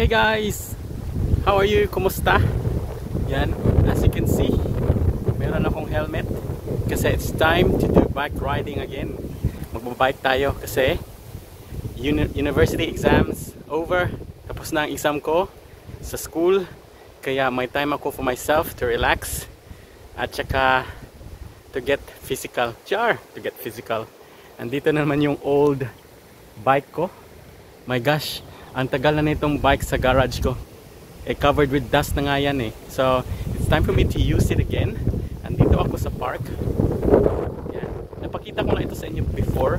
Hey guys! How are you? Kumusta? Yan, as you can see, meron akong helmet kasi it's time to do bike riding again. Magbabike tayo kasi university exams over. Tapos na ang exam ko sa school. Kaya may time ako for myself to relax at saka to get physical. To get physical. Andito naman yung old bike ko. My gosh, ang tagal na nitong bike sa garage ko. Covered with dust na nga yan eh. So, it's time for me to use it again. Andito ako sa park. Yan. Napakita ko na ito sa inyo before.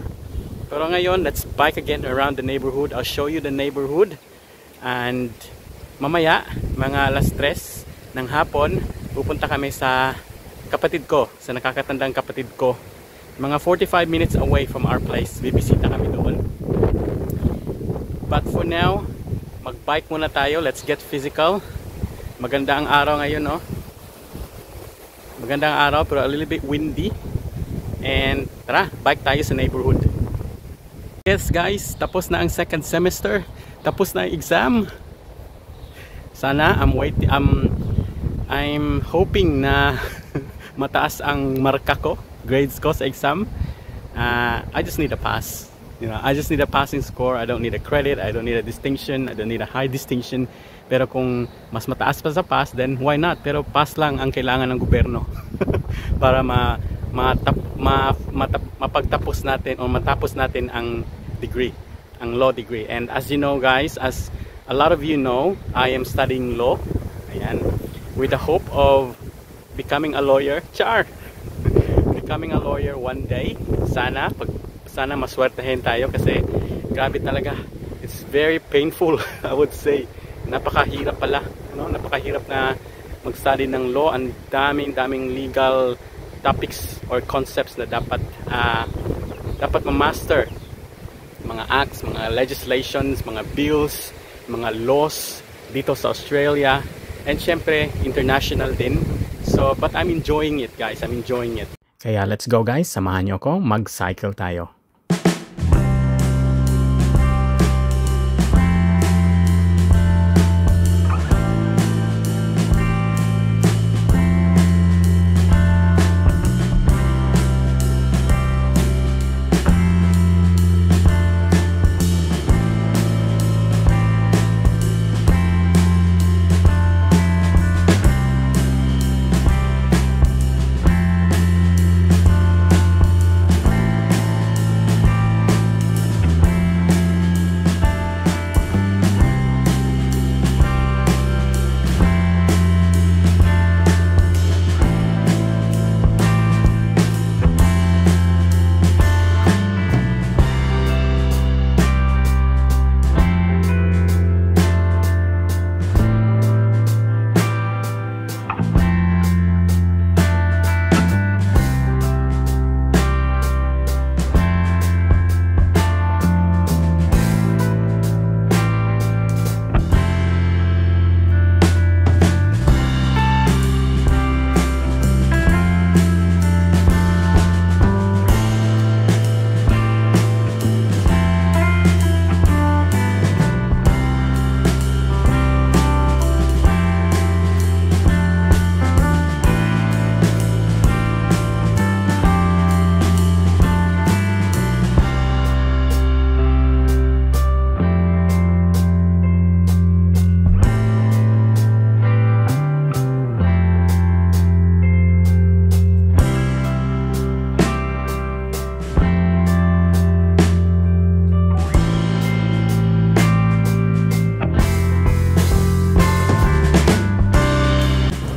Pero ngayon, let's bike again around the neighborhood. I'll show you the neighborhood. And mamaya, mga alas 3 ng hapon, pupunta kami sa kapatid ko, sa nakakatandang kapatid ko. Mga 45 minutes away from our place. Bibisita kami doon. But for now, mag-bike muna tayo. Let's get physical. Maganda ang araw ngayon, no? Maganda ang araw pero a little bit windy. And tara, bike tayo sa neighborhood. Yes guys, tapos na ang second semester. Tapos na ang exam. Sana, I'm hoping na mataas ang marka ko, grades ko sa exam. I just need a pass. You know, I just need a passing score. I don't need a credit. I don't need a distinction. I don't need a high distinction. Pero kung mas mataas pa sa pass, then why not? Pero pass lang ang kailangan ng gobyerno para mapagtapos natin o matapos natin ang degree, ang law degree. And as you know guys, as a lot of you know, I am studying law. Ayan, with the hope of becoming a lawyer. Becoming a lawyer one day. Sana maswertehin tayo kasi grabe talaga, it's very painful. I would say napakahirap pala, no? Napakahirap na mag-study ng law. Ang daming legal topics or concepts na dapat ma-master, mga acts, mga legislations, mga bills, mga laws dito sa Australia and syempre international din. So but I'm enjoying it guys, I'm enjoying it. Kaya let's go guys, samahan niyo ako, mag-cycle tayo.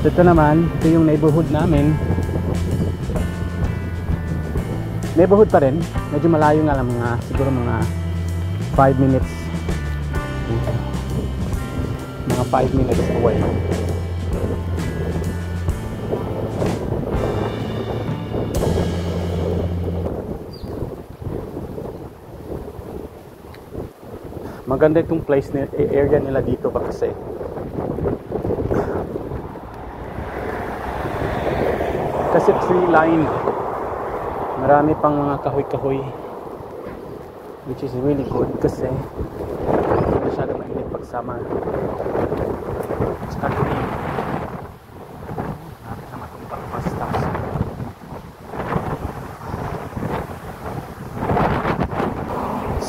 Ito naman, ito yung neighborhood namin. Neighborhood pa rin. Medyo malayo nga lang, siguro mga 5 minutes. Mga 5 minutes away. Maganda itong place, area nila dito ba kasi. Kasi tree line. Marami pang mga kahoy-kahoy. Which is really good kasi masyado mainit pag summer. Tsaka green. Natin naman itong bus stops.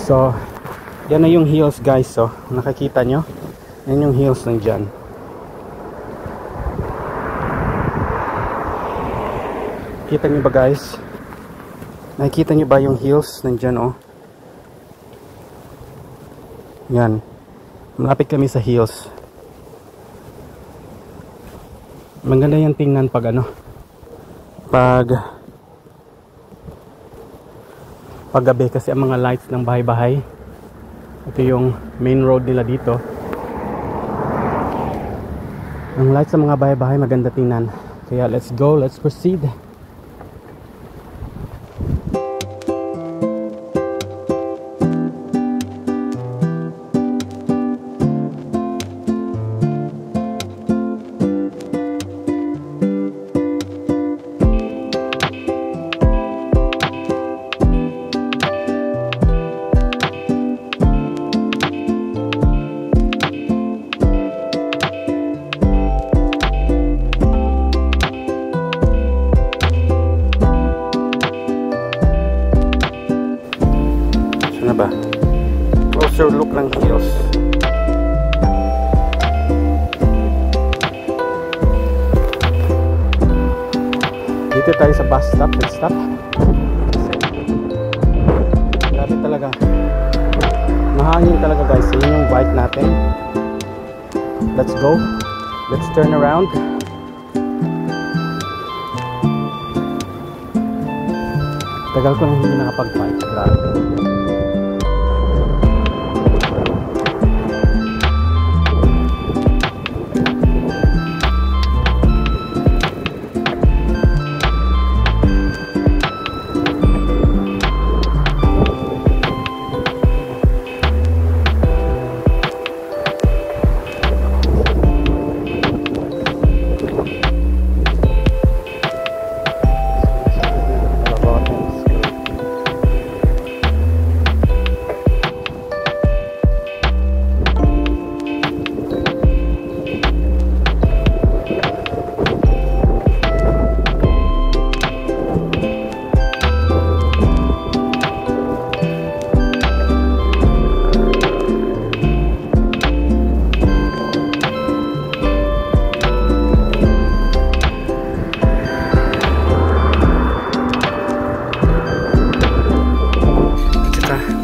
So, yan na yung hills guys. So, nakikita nyo? Yan yung hills nandyan. Kita nyo ba guys? Nakikita nyo ba yung hills nandyan oh? Yan. Malapit kami sa hills. Maganda yan tingnan pag ano. Paggabi kasi ang mga lights ng bahay-bahay. Ito yung main road nila dito. Ang lights ng mga bahay-bahay maganda tingnan. Kaya let's go, let's proceed. Closer look ng hills. Dito tayo sa bus stop. Let's stop. Grabe talaga. Mahangin talaga guys. Yun yung bike natin. Let's go. Let's turn around. Tagal ko nang hindi nakapag-bike. Grabe.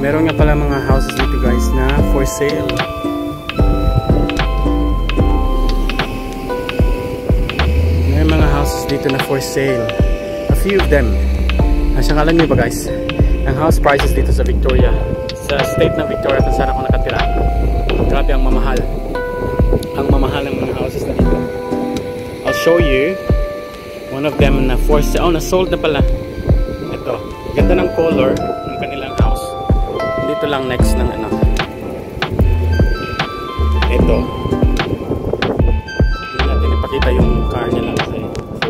Meron nga pala mga houses dito guys na for sale. May mga houses dito na for sale. A few of them. Asya alam niyo ba guys, ang house prices dito sa Victoria, sa state ng Victoria kung saan ako nakatira, grabe ang mamahal. Ang mamahal ng mga houses na dito. I'll show you one of them na for sale. Oh, na-sold na pala. Ito. Ganda ng color ng kanilang house. Dito lang next ng ano. Ito. Hindi natin ipakita yung car nila kasi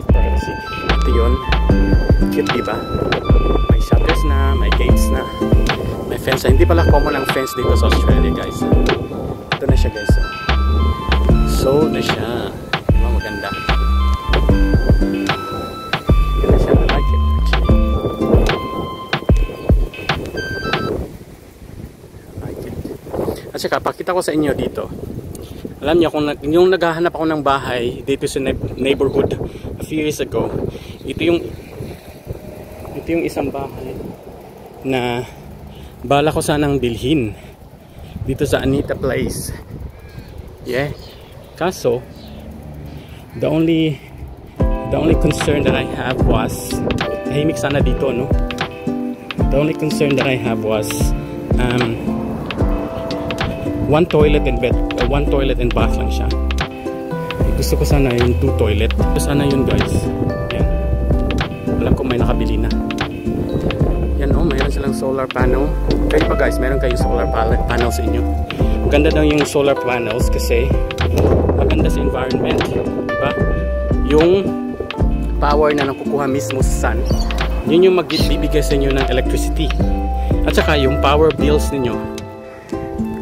privacy. Ito yun. Cute diba? May shutters na, may gates na, may fence na. Hindi pala common ang fence dito sa Australia guys. Ito na siya guys. So na siya. Diba maganda? Ganda siya. I like it actually. At saka, pakita ko sa inyo dito. Alam niyo, kung yung naghahanap ako ng bahay dito sa neighborhood a few years ago, ito yung isang bahay na bala ko sanang bilhin dito sa Anita Place. Yeah. Kaso, the only concern that I have was, tahimik sana dito, no? The only concern that I have was, one toilet and bath lang siya. Gusto ko sana yung 2 toilet. Gusto sana yun guys. Yan. Alam ko may nakabili na. Yan oh, mayroon silang solar panel. Kayo pa guys, meron kayong solar panel sa inyo. Maganda daw yung solar panels kasi maganda sa environment. Diba? Yung power na nakukuha mismo sa sun, yun yung magbibigay sa inyo ng electricity. At saka yung power bills ninyo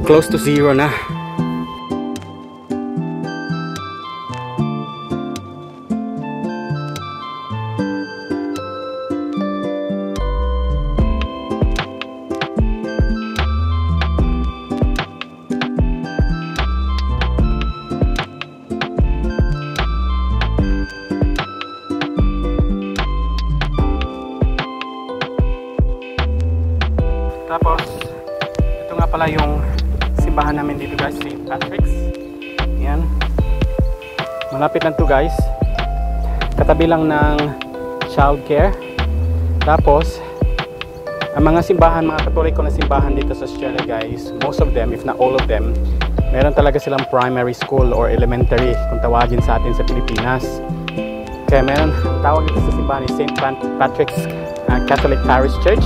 close to zero na. Yan. Malapit lang to guys. Katabi lang ng child care. Tapos ang mga simbahan, mga Katoliko na simbahan dito sa Australia guys, most of them, if not all of them, meron talaga silang primary school or elementary kung tawagin sa atin sa Pilipinas. Kaya meron, tawag dito sa simbahan is St. Patrick's Catholic Parish Church.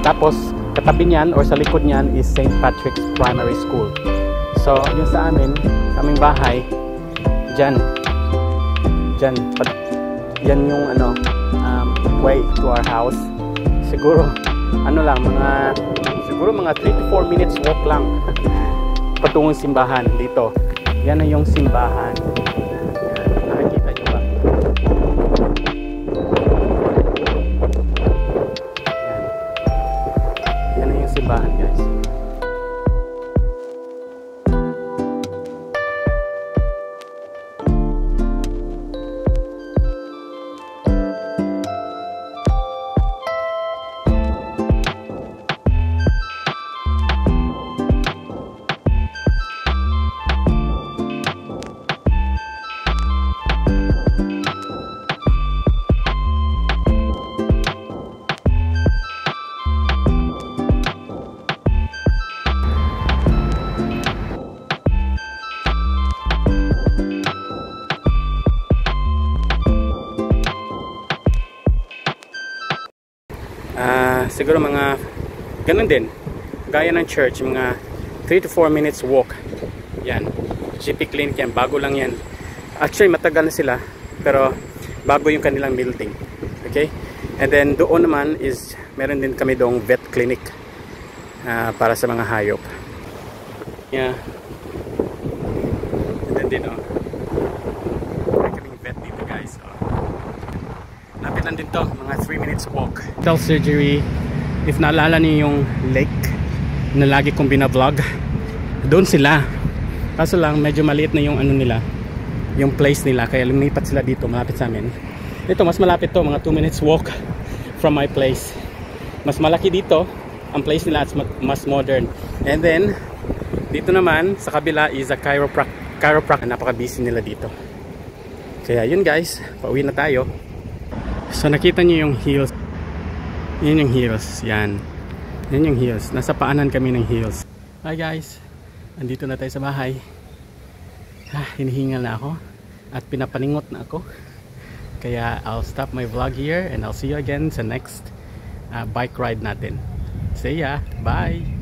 Tapos katabi niyan or sa likod niyan is St. Patrick's Primary School. So yun sa amin, sa aming bahay, dyan, yan yung way to our house. Siguro mga 3 to 4 minutes walk lang patungong simbahan dito. Yan na yung simbahan. Nakikita nyo ba? Yan na yung simbahan guys. Siguro mga ganun din gaya ng church, mga 3 to 4 minutes walk. Yan, GP Clinic yan, bago lang yan. Actually matagal na sila pero bago yung kanilang building. Okay, and then doon naman is meron din kami doong vet clinic para sa mga hayop. Yeah, and then din may kaming vet dito guys. Lapit lang din to, mga 3 minutes walk. Dental surgery, if naalala niyo yung lake na lagi kong bina-vlog, doon sila. Kaso lang medyo maliit na yung nila, yung place nila, kaya lumipat sila dito malapit sa amin. Dito mas malapit to, mga 2 minutes walk from my place. Mas malaki dito ang place nila at mas modern. And then dito naman sa kabila is a chiropractic. Napaka busy nila dito. Kaya yun guys, pauwi na tayo. So nakita niyo yung hills. Yan yung hills, yan yung hills, nasa paanan kami ng hills. Hi guys, andito na tayo sa bahay. Hinihingal na ako at pinapaningot na ako, kaya I'll stop my vlog here and I'll see you again sa next bike ride natin. See ya, bye.